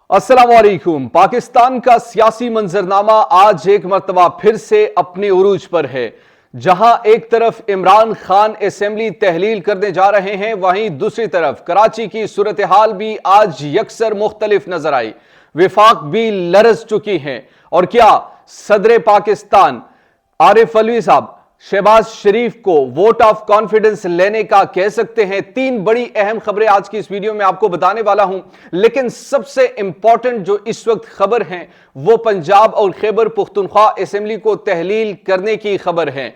السلام علیکم۔ پاکستان کا سیاسی منظرنامہ آج ایک مرتبہ پھر سے اپنے عروج پر ہے۔ جہاں ایک طرف عمران خان اسمبلی تحلیل کرنے جا رہے ہیں، وہیں دوسری طرف کراچی کی صورتحال بھی آج یکسر مختلف نظر آئی۔ وفاق بھی لرز چکی ہیں، اور کیا صدر پاکستان عارف علوی صاحب شہباز شریف کو ووٹ آف کانفیڈنس لینے کا کہہ سکتے ہیں؟ تین بڑی اہم خبریں آج کی اس ویڈیو میں آپ کو بتانے والا ہوں، لیکن سب سے امپورٹنٹ جو اس وقت خبر ہیں وہ پنجاب اور خیبر پختونخوا اسمبلی کو تحلیل کرنے کی خبر ہے۔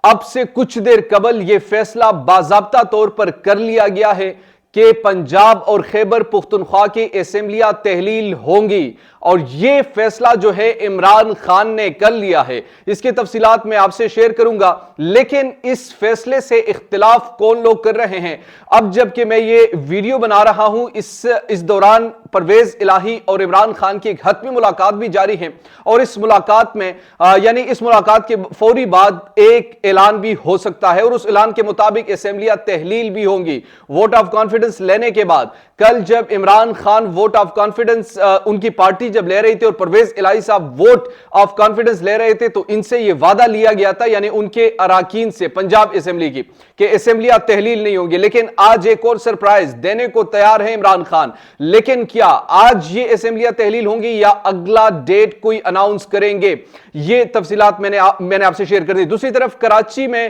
اب سے کچھ دیر قبل یہ فیصلہ باضابطہ طور پر کر لیا گیا ہے کہ پنجاب اور خیبر پختونخوا کی اسمبلیاں تحلیل ہوں گی، اور یہ فیصلہ جو ہے عمران خان نے کر لیا ہے۔ اس کی تفصیلات میں آپ سے شیئر کروں گا، لیکن اس فیصلے سے اختلاف کون لوگ کر رہے ہیں؟ اب جب کہ میں یہ ویڈیو بنا رہا ہوں، اس دوران پرویز الہی اور عمران خان کی ایک حتمی ملاقات بھی جاری ہے، اور اس ملاقات میں اس ملاقات کے فوری بعد ایک اعلان بھی ہو سکتا ہے، اور اس اعلان کے مطابق اسمبلیاں تحلیل بھی ہوں گی ووٹ آف کانفیڈنس لینے کے بعد۔ کل جب Imran Khan vote of confidence ان کی پارٹی جب لے رہی تھی اور پرویز الہی صاحب ووٹ آف کانفیڈنس لے رہے تھے، تو ان سے یہ وعدہ لیا گیا تھا، یعنی ان کے اراکین سے پنجاب اسمبلی کی، کہ اسمبلیاں تحلیل نہیں ہوں گی۔ لیکن آج ایک اور سرپرائز دینے کو تیار ہے عمران خان۔ لیکن کیا آج یہ اسمبلیاں تحلیل ہوں گی یا اگلا ڈیٹ کوئی اناؤنس کریں گے؟ یہ تفصیلات میں نے آپ سے شیئر کر دی۔ دوسری طرف کراچی میں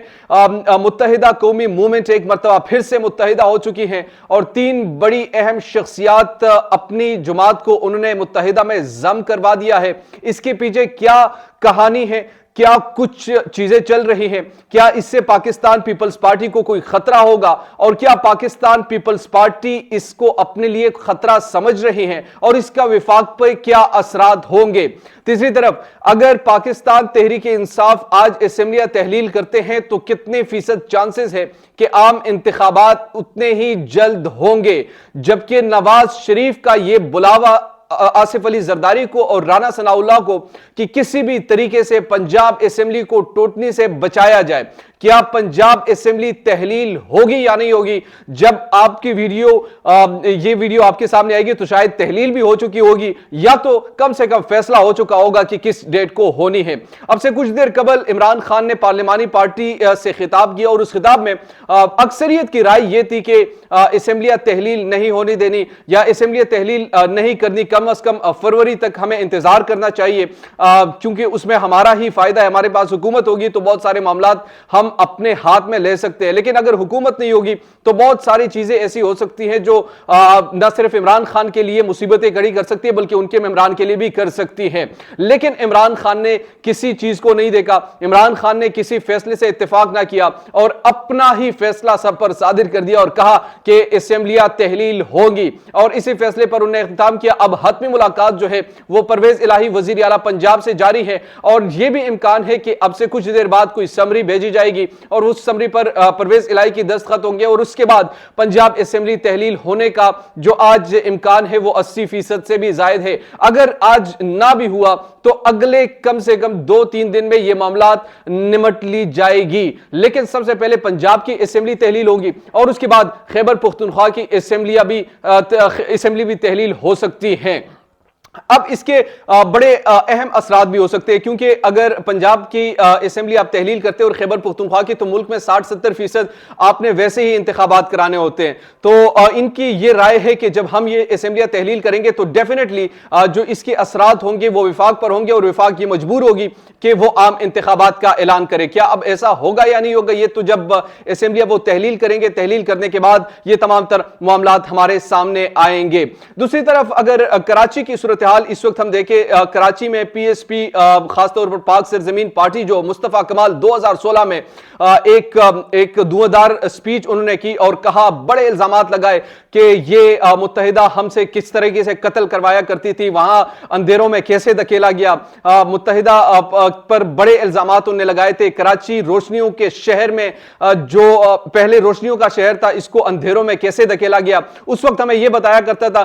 متحدہ قومی موومنٹ ایک مرتبہ پھر سے متحدہ ہو چکی ہیں، اور تین بڑی اہم شخصیات اپنی جماعت کو انہوں نے متحدہ میں ضم کروا دیا ہے۔ اس کے پیچھے کیا کہانی ہے؟ کیا کچھ چیزیں چل رہی ہیں؟ کیا اس سے پاکستان پیپلز پارٹی کو کوئی خطرہ ہوگا؟ اور کیا پاکستان پیپلز پارٹی اس کو اپنے لیے خطرہ سمجھ رہی ہیں؟ اور اس کا وفاق پر کیا اثرات ہوں گے؟ تیسری طرف اگر پاکستان تحریک انصاف آج اسمبلیاں تحلیل کرتے ہیں تو کتنے فیصد چانسز ہے کہ عام انتخابات اتنے ہی جلد ہوں گے؟ جبکہ نواز شریف کا یہ بلاوا آصف علی زرداری کو اور رانا ثناء اللہ کو کہ کسی بھی طریقے سے پنجاب اسمبلی کو ٹوٹنے سے بچایا جائے۔ کیا پنجاب اسمبلی تحلیل ہوگی یا نہیں ہوگی؟ جب آپ کی یہ ویڈیو آپ کے سامنے آئے گی تو شاید تحلیل بھی ہو چکی ہوگی، یا تو کم سے کم فیصلہ ہو چکا ہوگا کہ کس ڈیٹ کو ہونی ہے۔ اب سے کچھ دیر قبل عمران خان نے پارلیمانی پارٹی سے خطاب کیا، اور اس خطاب میں اکثریت کی رائے یہ تھی کہ اسمبلیاں تحلیل نہیں ہونی دینی، یا اسمبلیاں تحلیل نہیں کرنی، کم از کم فروری تک ہمیں انتظار کرنا چاہیے، کیونکہ اس میں ہمارا ہی فائدہ ہے۔ ہمارے پاس حکومت ہوگی تو بہت سارے معاملات ہم اپنے ہاتھ میں لے سکتے ہیں، لیکن اگر حکومت نہیں ہوگی تو بہت ساری چیزیں ایسی ہو سکتی ہیں جو نہ صرف عمران خان کے لیے مصیبتیں کھڑی کر سکتی ہے بلکہ ان کے ممبران کے لیے بھی کر سکتی ہیں۔ لیکن عمران خان نے کسی چیز کو نہیں دیکھا، عمران خان نے کسی فیصلے سے اتفاق نہ کیا اور اپنا ہی فیصلہ سب پر صادر کر دیا اور کہا کہ اسمبلیاں تحلیل ہوں گی، اور اسی فیصلے پر انہوں نے اختتام کیا۔ اب حتمی ملاقات جو ہے وہ پرویز الہی وزیر اعلیٰ پنجاب سے جاری ہے، اور یہ بھی امکان ہے کہ اب سے کچھ دیر بعد کوئی سمری بھیجی جائے گی، اور اس سمری پر پرویز الہی کی دستخط ہوں گے، اور اس کے بعد پنجاب اسمبلی تحلیل ہونے کا جو آج امکان ہے وہ 80% سے بھی زائد ہے۔ اگر آج نہ بھی ہوا تو اگلے کم سے کم 2-3 دن میں یہ معاملات نمٹ لی جائے گی، لیکن سب سے پہلے پنجاب کی اسمبلی تحلیل ہوگی، اور اس کے بعد خیبر پختونخوا کی اسمبلی بھی تحلیل ہو سکتی ہیں۔ اب اس کے بڑے اہم اثرات بھی ہو سکتے ہیں، کیونکہ اگر پنجاب کی اسمبلی آپ تحلیل کرتے ہیں اور خیبر پختونخوا کی، تو ملک میں 60-70% آپ نے ویسے ہی انتخابات کرانے ہوتے ہیں۔ تو ان کی یہ رائے ہے کہ جب ہم یہ اسمبلیاں تحلیل کریں گے تو ڈیفینیٹلی جو اس کے اثرات ہوں گے وہ وفاق پر ہوں گے، اور وفاق یہ مجبور ہوگی کہ وہ عام انتخابات کا اعلان کرے۔ کیا اب ایسا ہوگا یا نہیں ہوگا؟ یہ تو جب اسمبلیاں وہ تحلیل کریں گے، تحلیل کرنے کے بعد یہ تمام تر معاملات ہمارے سامنے آئیں گے۔ دوسری طرف اگر کراچی کی صورتحال اس وقت ہم دیکھیں، کراچی میں پی ایس پی خاص طور پر پاک سرزمین پارٹی جو مصطفیٰ کمال 2016 میں ایک دھواندار سپیچ انہوں نے کی اور کہا، بڑے الزامات لگائے کہ یہ متحدہ ہم سے کس طریقے سے قتل کروایا کرتی تھی، وہاں اندھیروں میں کیسے دھکیلا گیا، متحدہ پر بڑے الزامات انہوں نے لگائے تھے۔ کراچی روشنیوں کے شہر میں جو پہلے روشنیوں کا شہر تھا، اس کو اندھیروں میں کیسے دھکیلا گیا، اس وقت ہمیں یہ بتایا کرتا تھا۔